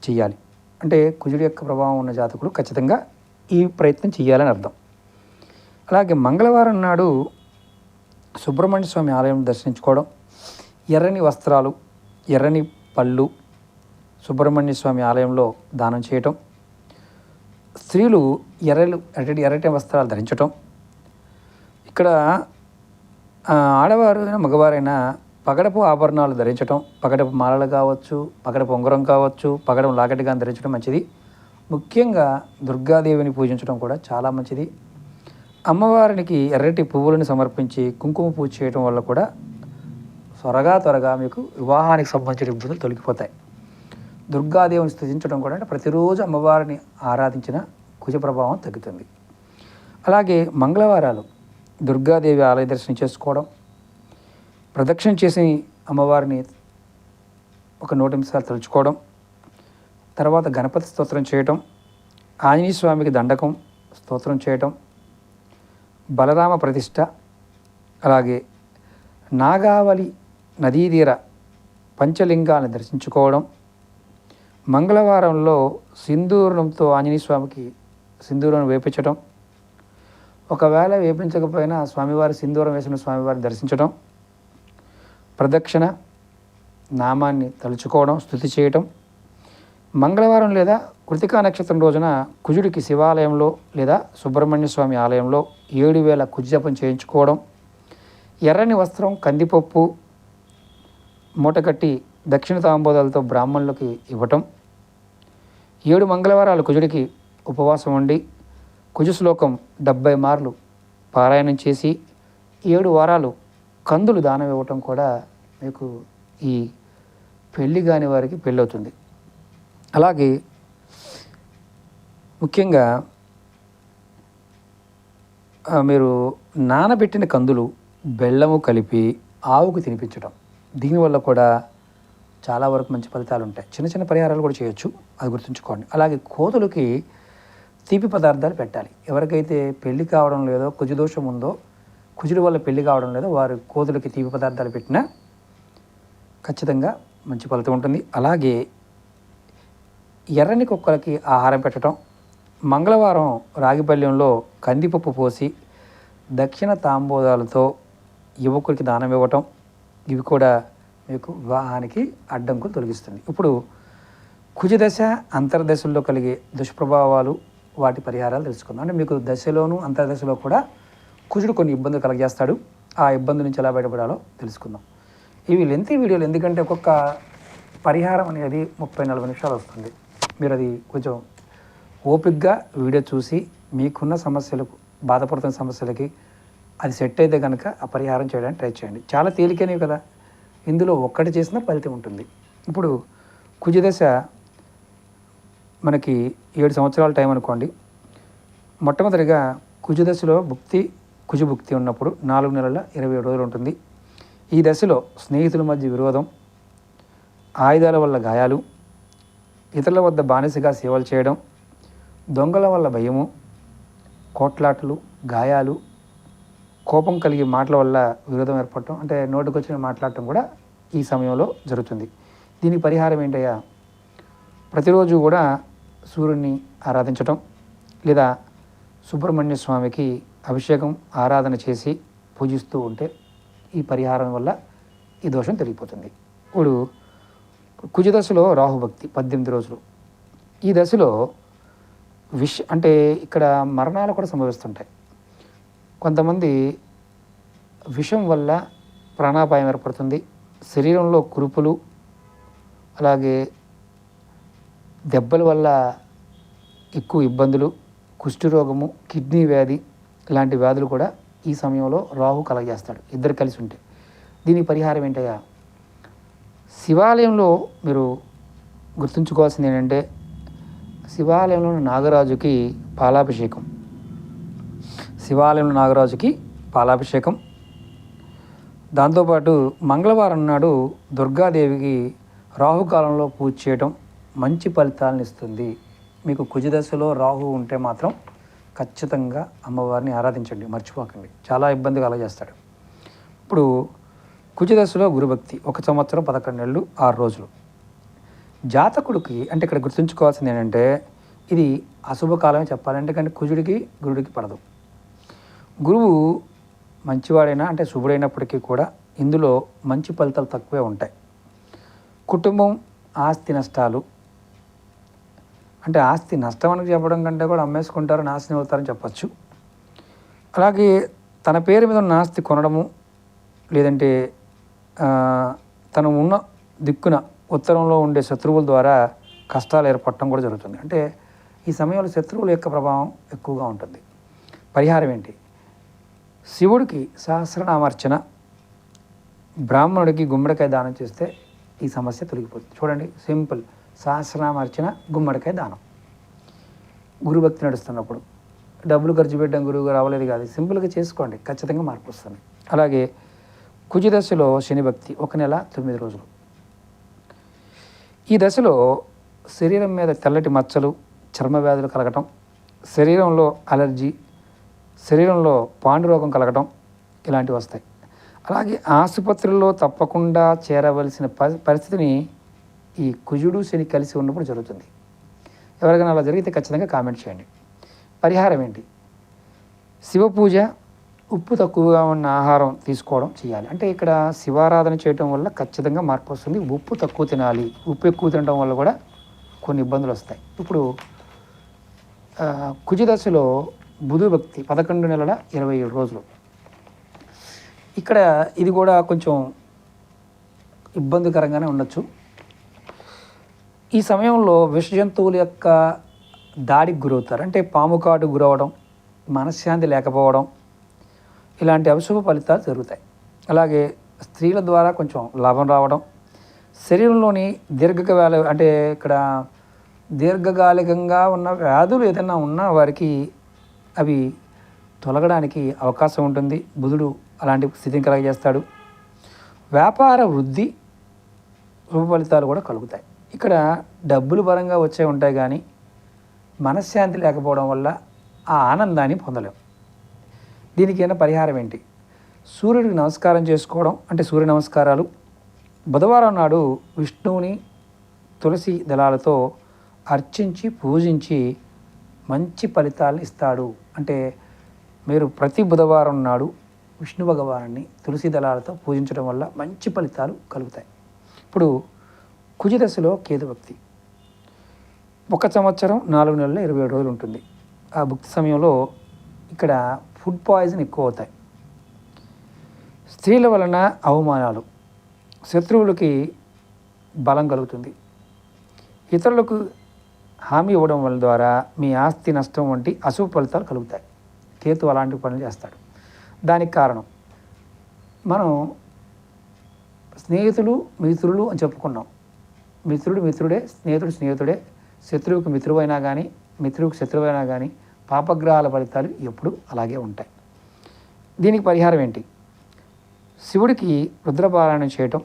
చేయాలి. అంటే కుజుడి యొక్క ప్రభావం ఉన్న జాతకులు ఖచ్చితంగా ఈ ప్రయత్నం చేయాలని అర్థం. అలాగే మంగళవారం నాడు సుబ్రహ్మణ్య స్వామి ఆలయం దర్శించుకోవడం, ఎర్రని వస్త్రాలు, ఎర్రని పళ్ళు సుబ్రహ్మణ్య స్వామి ఆలయంలో దానం చేయటం, స్త్రీలు ఎర్రటి వస్త్రాలు ధరించటం. ఇక్కడ ఆడవారు మగవారైనా పగడపు ఆభరణాలు ధరించటం, పగడపు మాలలు కావచ్చు, పగడపు ఉంగరం కావచ్చు, పగడపు లాకెట్గా ధరించడం మంచిది. ముఖ్యంగా దుర్గాదేవిని పూజించడం కూడా చాలా మంచిది. అమ్మవారికి ఎర్రటి పువ్వులను సమర్పించి కుంకుమ పూజ చేయడం వల్ల కూడా త్వరగా మీకు వివాహానికి సంబంధించిన ఇబ్బందులు తొలగిపోతాయి. దుర్గాదేవిని స్తుతించడం కూడా అంటే ప్రతిరోజు అమ్మవారిని ఆరాధించిన కుజ ప్రభావం తగ్గుతుంది. అలాగే మంగళవారాలు దుర్గాదేవి ఆలయ దర్శనం చేసుకోవడం, ప్రదక్షిణ చేసి అమ్మవారిని ఒక 100 నిమిషాలు తలుచుకోవడం, తర్వాత గణపతి స్తోత్రం చేయటం, ఆంజనేయ స్వామికి దండకం స్తోత్రం చేయటం, బలరామ ప్రతిష్ఠ, అలాగే నాగావళి నదీ తీర పంచలింగాలను దర్శించుకోవడం, మంగళవారంలో సింధూరంతో ఆంజనేయ స్వామికి సింధూరం వేపించడం, ఒకవేళ వేపించకపోయినా స్వామివారి సింధూరం వేసిన స్వామివారిని దర్శించడం, ప్రదక్షిణ నామాన్ని తలుచుకోవడం, స్తుతి చేయటం. మంగళవారం లేదా కృతికా నక్షత్రం రోజున కుజుడికి శివాలయంలో లేదా సుబ్రహ్మణ్య స్వామి ఆలయంలో 7000 కుజ జపం చేయించుకోవడం, ఎర్రని వస్త్రం, కందిపప్పు మూటకట్టి దక్షిణ తాంబూలాలతో బ్రాహ్మణులకి ఇవ్వటం, 7 మంగళవారాలు కుజుడికి ఉపవాసం ఉండి కుజ శ్లోకం 70 మార్లు పారాయణం చేసి 7 వారాలు కందులు దానం ఇవ్వటం కూడా మీకు ఈ పెళ్ళి కాని వారికి పెళ్ళవుతుంది. అలాగే ముఖ్యంగా మీరు నానబెట్టిన కందులు బెల్లము కలిపి ఆవుకు తినిపించడం, దీనివల్ల కూడా చాలా వరకు మంచి ఫలితాలు ఉంటాయి. చిన్న చిన్న పరిహారాలు కూడా చేయొచ్చు, అది గుర్తుంచుకోండి. అలాగే కోతులకి తీపి పదార్థాలు పెట్టాలి. ఎవరికైతే పెళ్లి కావడం లేదో, కుజదోషం ఉందో, కుజుడి వల్ల పెళ్లి కావడం లేదో వారు కోతులకి తీపి పదార్థాలు పెట్టినా ఖచ్చితంగా మంచి ఫలితం ఉంటుంది. అలాగే ఎర్రని కుక్కలకి ఆహారం పెట్టడం, మంగళవారం రాగిపల్యంలో కందిపప్పు పోసి దక్షిణ తాంబూలాలతో యువకులకి దానం ఇవ్వటం, ఇవి కూడా మీకు వివాహానికి అడ్డంకులు తొలగిస్తుంది. ఇప్పుడు కుజదశ అంతర్దశల్లో కలిగే దుష్ప్రభావాలు, వాటి పరిహారాలు తెలుసుకుందాం. అంటే మీకు దశలోను అంతర్దశలో కూడా కుజుడు కొన్ని ఇబ్బందులు కలగజేస్తాడు. ఆ ఇబ్బంది నుంచి ఎలా బయటపడాలో తెలుసుకుందాం. ఇవి లెంతీ వీడియోలు, ఎందుకంటే ఒక్కొక్క పరిహారం అనేది 30-40 నిమిషాలు వస్తుంది. మీరు అది కొంచెం ఓపికగా వీడియో చూసి మీకున్న సమస్యలకు, బాధపడుతున్న సమస్యలకి అది సెట్ అయితే కనుక ఆ పరిహారం చేయడానికి ట్రై చేయండి. చాలా తేలికనే కదా, ఇందులో ఒక్కటి చేసినా ఫలితం ఉంటుంది. ఇప్పుడు కుజదశ మనకి 7 సంవత్సరాల టైం అనుకోండి. మొట్టమొదటిగా కుజదశలో కుజభుక్తి ఉన్నప్పుడు 4 నెలల 27 రోజులు ఉంటుంది. ఈ దశలో స్నేహితుల మధ్య విరోధం, ఆయుధాల వల్ల గాయాలు, ఇతరుల వద్ద బానిసగా సేవలు చేయడం, దొంగల వల్ల భయము, కోట్లాటలు, గాయాలు, కోపం కలిగి మాటల వల్ల విరోధం ఏర్పడటం, అంటే నోటికొచ్చిన మాట్లాడటం కూడా ఈ సమయంలో జరుగుతుంది. దీనికి పరిహారం ఏంటయ్యా? ప్రతిరోజు కూడా సూర్యుడిని ఆరాధించటం, లేదా సుబ్రహ్మణ్య స్వామికి అభిషేకం ఆరాధన చేసి పూజిస్తూ ఉంటే ఈ పరిహారం వల్ల ఈ దోషం తొలగిపోతుంది. ఇప్పుడు కుజదశలో రాహుభక్తి 18 రోజులు. ఈ దశలో అంటే ఇక్కడ మరణాలు కూడా సంభవిస్తుంటాయి. కొంతమంది విషం వల్ల ప్రాణాపాయం ఏర్పడుతుంది. శరీరంలో కురుపులు, అలాగే దెబ్బల వల్ల ఎక్కువ ఇబ్బందులు, కుష్ఠరోగము, కిడ్నీ వ్యాధి ఇలాంటి వ్యాధులు కూడా ఈ సమయంలో రాహు కలగజేస్తాడు, ఇద్దరు కలిసి ఉంటే. దీనికి పరిహారం ఏంటయ్యా? శివాలయంలో మీరు గుర్తుంచుకోవాల్సింది ఏంటంటే, శివాలయంలో నాగరాజుకి పాలాభిషేకం, దాంతోపాటు మంగళవారం నాడు దుర్గాదేవికి రాహుకాలంలో పూజ చేయడం మంచి ఫలితాలను ఇస్తుంది. మీకు కుజదశలో రాహు ఉంటే మాత్రం ఖచ్చితంగా అమ్మవారిని ఆరాధించండి, మర్చిపోకండి. చాలా ఇబ్బంది కలగజేస్తాడు. ఇప్పుడు కుజదశలో గురుభక్తి 1 సంవత్సరం 11 నెలలు 6 రోజులు. జాతకుడికి అంటే ఇక్కడ గుర్తుంచుకోవాల్సింది ఏంటంటే, ఇది అశుభకాలమే చెప్పాలి. ఎందుకంటే కుజుడికి గురుడికి పడదు. గురువు మంచివాడైనా అంటే శుభుడైనప్పటికీ కూడా ఇందులో మంచి ఫలితాలు తక్కువే ఉంటాయి. కుటుంబం, ఆస్తి నష్టాలు, అంటే ఆస్తి నష్టం అని చెప్పడం కంటే కూడా అమ్మేసుకుంటారు, నాశనం అవుతారని చెప్పచ్చు. అలాగే తన పేరు మీద ఉన్న ఆస్తి కొనడము, లేదంటే తను ఉన్న దిక్కున ఉత్తరంలో ఉండే శత్రువుల ద్వారా కష్టాలు ఏర్పడటం కూడా జరుగుతుంది. అంటే ఈ సమయంలో శత్రువుల యొక్క ప్రభావం ఎక్కువగా ఉంటుంది. పరిహారం ఏంటి? శివుడికి సహస్రనామార్చన, బ్రాహ్మణుడికి గుమ్మడికాయ దానం చేస్తే ఈ సమస్య తొలగిపోతుంది. చూడండి, సింపుల్. సహస్రనామార్చన, గుమ్మడికాయ దానం. గురుభక్తి నడుస్తున్నప్పుడు డబ్బులు ఖర్చు పెట్టడం గురువు రావలేదు కాదు, సింపుల్గా చేసుకోండి, ఖచ్చితంగా మార్పు వస్తుంది. అలాగే కుజదశలో శని భక్తి 1 నెల 9 రోజులు. ఈ దశలో శరీరం మీద తెల్లటి మచ్చలు, చర్మ వ్యాధులు కలగటం, శరీరంలో అలర్జీ, శరీరంలో పాండురోగం కలగటం ఇలాంటివి వస్తాయి. అలాగే ఆసుపత్రుల్లో తప్పకుండా చేరవలసిన పరిస్థితిని ఈ కుజుడు శని కలిసి ఉన్నప్పుడు జరుగుతుంది. ఎవరికైనా అలా జరిగితే ఖచ్చితంగా కామెంట్ చేయండి. పరిహారం ఏంటి? శివపూజ, ఉప్పు తక్కువగా ఉన్న ఆహారం తీసుకోవడం చేయాలి. అంటే ఇక్కడ శివారాధన చేయటం వల్ల ఖచ్చితంగా మార్పు వస్తుంది. ఉప్పు తక్కువ తినాలి. ఉప్పు ఎక్కువ తినడం వల్ల కూడా కొన్ని ఇబ్బందులు వస్తాయి. ఇప్పుడు కుజదశలో బుధు భక్తి 11 నెలల 27 రోజులు. ఇక్కడ ఇది కూడా కొంచెం ఇబ్బందికరంగానే ఉండొచ్చు. ఈ సమయంలో విష జంతువుల యొక్క దాడికి గురవుతారు. అంటే పాము కాటు గురవడం, మనశ్శాంతి లేకపోవడం, ఇలాంటి అశుభ ఫలితాలు జరుగుతాయి. అలాగే స్త్రీల ద్వారా కొంచెం లాభం రావడం, శరీరంలోని అంటే ఇక్కడ దీర్ఘకాలికంగా ఉన్న వ్యాధులు ఏదైనా ఉన్నా వారికి అవి తొలగడానికి అవకాశం ఉంటుంది. బుధుడు అలాంటి స్థితిని కలగజేస్తాడు. వ్యాపార వృద్ధి శుభ ఫలితాలు కూడా కలుగుతాయి. ఇక్కడ డబ్బులు పరంగా వచ్చే ఉంటాయి కానీ మనశ్శాంతి లేకపోవడం వల్ల ఆ ఆనందాన్ని పొందలేం. దీనికైనా పరిహారం ఏంటి? సూర్యుడికి నమస్కారం చేసుకోవడం, అంటే సూర్య నమస్కారాలు. బుధవారం నాడు విష్ణువుని తులసి దళాలతో అర్చించి పూజించి మంచి ఫలితాలను ఇస్తాడు. అంటే మీరు ప్రతి బుధవారం నాడు విష్ణు భగవాన్ని తులసి దళాలతో పూజించడం వల్ల మంచి ఫలితాలు కలుగుతాయి. ఇప్పుడు కుజదశలో కేతుభక్తి 1 సంవత్సరం 4 నెలల 27 రోజులు ఉంటుంది. ఆ భుక్తి సమయంలో ఇక్కడ ఫుడ్ పాయిజన్ ఎక్కువ అవుతాయి. స్త్రీల వలన అవమానాలు, శత్రువులకి బలం కలుగుతుంది. ఇతరులకు హామీ ఇవ్వడం వల్ల ద్వారా మీ ఆస్తి నష్టం వంటి అశుభ ఫలితాలు కలుగుతాయి. కేతు అలాంటి పనులు చేస్తాడు. దానికి కారణం మనం స్నేహితులు మిత్రులు అని చెప్పుకున్నాం. మిత్రుడు మిత్రుడే, స్నేహితుడు స్నేహితుడే. శత్రువుకి మిత్రువైనా కానీ మిత్రువుకి శత్రువైనా కానీ పాపగ్రహాల ఫలితాలు ఎప్పుడు అలాగే ఉంటాయి. దీనికి పరిహారం ఏంటి? శివుడికి రుద్రపారాయణం చేయటం,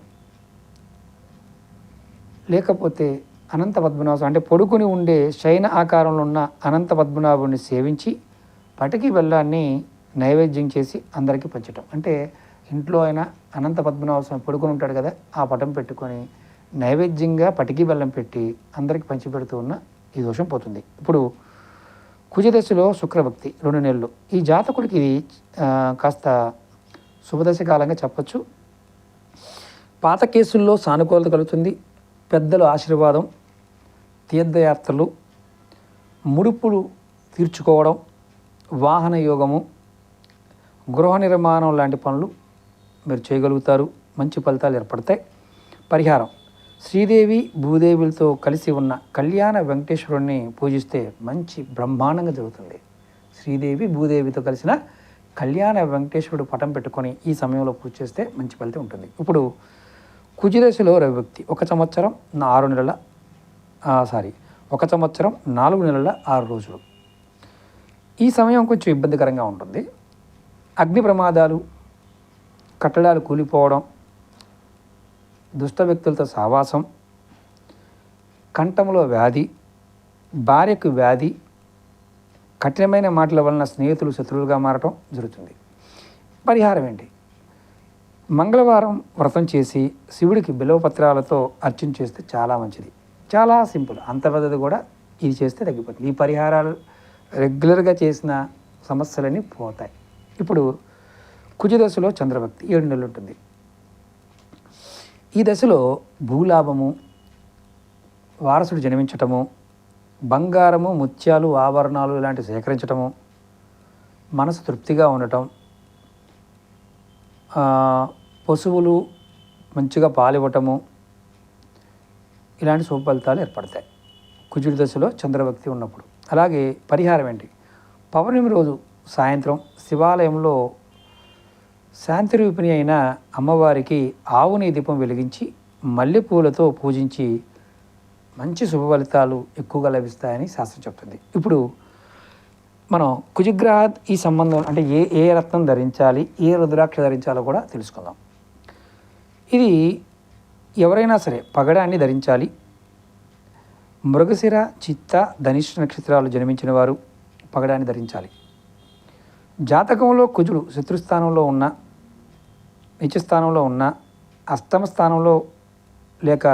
లేకపోతే అనంత పద్మనాభం అంటే పడుకుని ఉండే శయన ఆకారంలో ఉన్న అనంత పద్మనాభుడిని సేవించి పటికి బెల్లాన్ని నైవేద్యం చేసి అందరికీ పంచటం. అంటే ఇంట్లో అయినా అనంత పద్మనాభ స్వామి పడుకుని ఉంటాడు కదా, ఆ పటం పెట్టుకొని నైవేద్యంగా పటికి బెల్లం పెట్టి అందరికీ పంచిపెడుతూ ఉన్న ఈ దోషం పోతుంది. ఇప్పుడు కుజదశలో శుక్రభక్తి 2 నెలలు. ఈ జాతకుడికి ఇది కాస్త శుభదశ కాలంగా చెప్పచ్చు. పాత కేసుల్లో సానుకూలత కలుగుతుంది. పెద్దల ఆశీర్వాదం, తీర్థయాత్రలు, ముడుపులు తీర్చుకోవడం, వాహన యోగము, గృహ నిర్మాణం లాంటి పనులు మీరు చేయగలుగుతారు. మంచి ఫలితాలు ఏర్పడతాయి. పరిహారం: శ్రీదేవి భూదేవులతో కలిసి ఉన్న కళ్యాణ వెంకటేశ్వరుణ్ణి పూజిస్తే మంచి బ్రహ్మాండంగా జరుగుతుంది. శ్రీదేవి భూదేవితో కలిసిన కళ్యాణ వెంకటేశ్వరుడు పటం పెట్టుకొని ఈ సమయంలో పూజ చేస్తే మంచి ఫలితం ఉంటుంది. ఇప్పుడు కుజదశలో రవిభక్తి 1 సంవత్సరం 4 నెలల 6 రోజులు. ఈ సమయం కొంచెం ఇబ్బందికరంగా ఉంటుంది. అగ్ని ప్రమాదాలు, కట్టడాలు కూలిపోవడం, దుష్ట వ్యక్తులతో సావాసం, కంఠంలో వ్యాధి, భార్యకు వ్యాధి, కఠినమైన మాటల వలన స్నేహితులు శత్రువులుగా మారటం జరుగుతుంది. పరిహారం ఏంటి? మంగళవారం వ్రతం చేసి శివుడికి బిల్వపత్రాలతో అర్చన చేస్తే చాలా మంచిది. చాలా సింపుల్. అంత పెద్దది కూడా ఇది చేస్తే తగ్గిపోతుంది. ఈ పరిహారాలు రెగ్యులర్గా చేసిన సమస్యలన్నీ పోతాయి. ఇప్పుడు కుజదశలో చంద్రభక్తి 7 నెలలు ఉంటుంది. ఈ దశలో భూలాభము, వారసుడు జన్మించటము, బంగారము, ముత్యాలు, ఆభరణాలు ఇలాంటివి సేకరించటము, మనసు తృప్తిగా ఉండటం, పశువులు మంచిగా పాలివ్వటము, ఇలాంటి శుభ ఫలితాలు ఏర్పడతాయి కుజుడి దశలో చంద్రభక్తి ఉన్నప్పుడు. అలాగే పరిహారం ఏంటి? పౌర్ణమి రోజు సాయంత్రం శివాలయంలో శాంతిరూపిణి అయిన అమ్మవారికి ఆవుని దీపం వెలిగించి మల్లెపూలతో పూజించి మంచి శుభ ఫలితాలు ఎక్కువగా లభిస్తాయని శాస్త్రం చెప్తుంది. ఇప్పుడు మనం కుజగ్రహ ఈ సంబంధం అంటే ఏ రత్నం ధరించాలి, ఏ రుద్రాక్ష ధరించాలో కూడా తెలుసుకుందాం. ఇది ఎవరైనా సరే పగడాన్ని ధరించాలి. మృగశిర, చిత్త, ధనిష్ట నక్షత్రాలు జన్మించిన వారు పగడాన్ని ధరించాలి. జాతకంలో కుజుడు శత్రుస్థానంలో ఉన్న, నీచస్థానంలో ఉన్న, అష్టమ స్థానంలో లేక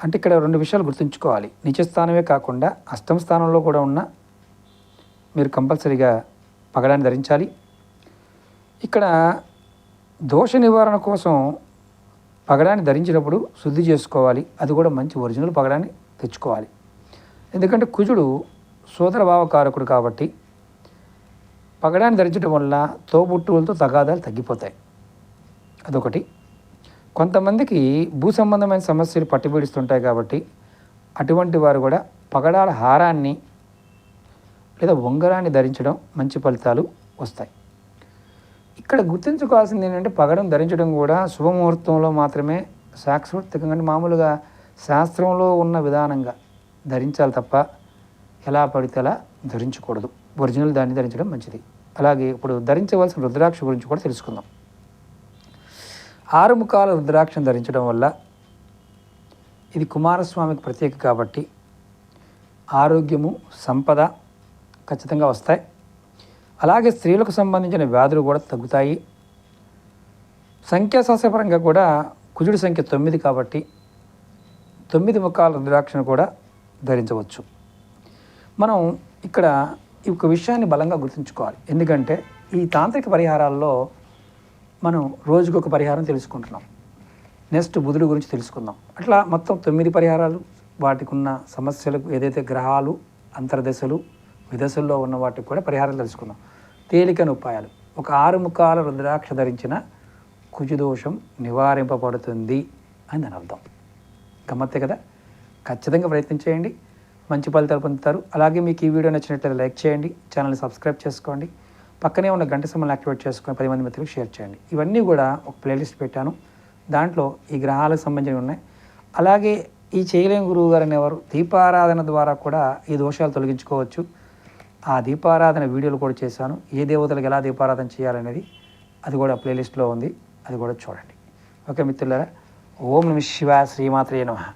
అంటే ఇక్కడ 2 విషయాలు గుర్తుంచుకోవాలి. నీచస్థానమే కాకుండా అష్టమ స్థానంలో కూడా ఉన్న మీరు కంపల్సరీగా పగడాన్ని ధరించాలి. ఇక్కడ దోష నివారణ కోసం పగడాన్ని ధరించినప్పుడు శుద్ధి చేసుకోవాలి. అది కూడా మంచి ఒరిజినల్ పగడాన్ని తెచ్చుకోవాలి. ఎందుకంటే కుజుడు సోదరభావకారకుడు కాబట్టి పగడాన్ని ధరించడం వల్ల తోబుట్టువులతో తగాదాలు తగ్గిపోతాయి. అదొకటి. కొంతమందికి భూ సంబంధమైన సమస్యలు పట్టిపీడిస్తుంటాయి కాబట్టి అటువంటి వారు కూడా పగడాల హారాన్ని లేదా ఉంగరాన్ని ధరించడం మంచి ఫలితాలు వస్తాయి. ఇక్కడ గుర్తుంచుకోవాల్సింది ఏంటంటే పగడం ధరించడం కూడా శుభముహూర్తంలో మాత్రమే శాస్త్రోక్తంగా మామూలుగా శాస్త్రంలో ఉన్న విధానంగా ధరించాలి తప్ప ఎలా పడితే అలా ధరించకూడదు. ఒరిజినల్ దాన్ని ధరించడం మంచిది. అలాగే ఇప్పుడు ధరించవలసిన రుద్రాక్ష గురించి కూడా తెలుసుకుందాం. 6 ముఖాల రుద్రాక్షను ధరించడం వల్ల ఇది కుమారస్వామికి ప్రత్యేక కాబట్టి ఆరోగ్యము, సంపద ఖచ్చితంగా వస్తాయి. అలాగే స్త్రీలకు సంబంధించిన వ్యాధులు కూడా తగ్గుతాయి. సంఖ్యాశాస్త్రపరంగా కూడా కుజుడి సంఖ్య 9 కాబట్టి 9 ముఖాల రుద్రాక్షను కూడా ధరించవచ్చు. మనం ఇక్కడ ఈ ఒక విషయాన్ని బలంగా గుర్తుంచుకోవాలి. ఎందుకంటే ఈ తాంత్రిక పరిహారాల్లో మనం రోజుకొక పరిహారం తెలుసుకుంటున్నాం. నెక్స్ట్ బుధుడు గురించి తెలుసుకుందాం. అట్లా మొత్తం 9 పరిహారాలు, వాటికి ఉన్న సమస్యలకు ఏదైతే గ్రహాలు అంతర్దశలు విదశల్లో ఉన్న వాటికి కూడా పరిహారం తెలుసుకుందాం. తేలికైన ఉపాయాలు. ఒక 6 ముఖాల రుద్రాక్ష ధరించిన కుజుదోషం నివారింపబడుతుంది అని దాని అర్థం. గమ్మత్తే కదా. ఖచ్చితంగా ప్రయత్నం చేయండి, మంచి ఫలితాలు పొందుతారు. అలాగే మీకు ఈ వీడియో నచ్చినట్లయితే లైక్ చేయండి, ఛానల్ని సబ్స్క్రైబ్ చేసుకోండి, పక్కనే ఉన్న గంట సింబల్ని యాక్టివేట్ చేసుకొని 10 మంది మిత్రులకు షేర్ చేయండి. ఇవన్నీ కూడా ఒక ప్లేలిస్ట్ పెట్టాను, దాంట్లో ఈ గ్రహాలకు సంబంధించినవి ఉన్నాయి. అలాగే ఈ చేయలేని గురువు గారు అనేవారు దీపారాధన ద్వారా కూడా ఈ దోషాలు తొలగించుకోవచ్చు. ఆ దీపారాధన వీడియోలు కూడా చేశాను. ఏ దేవతలకు ఎలా దీపారాధన చేయాలనేది అది కూడా ప్లేలిస్ట్లో ఉంది, అది కూడా చూడండి. ఓకే మిత్రులారా, ఓం నమః శివాయ, శ్రీమాత్రే నమః.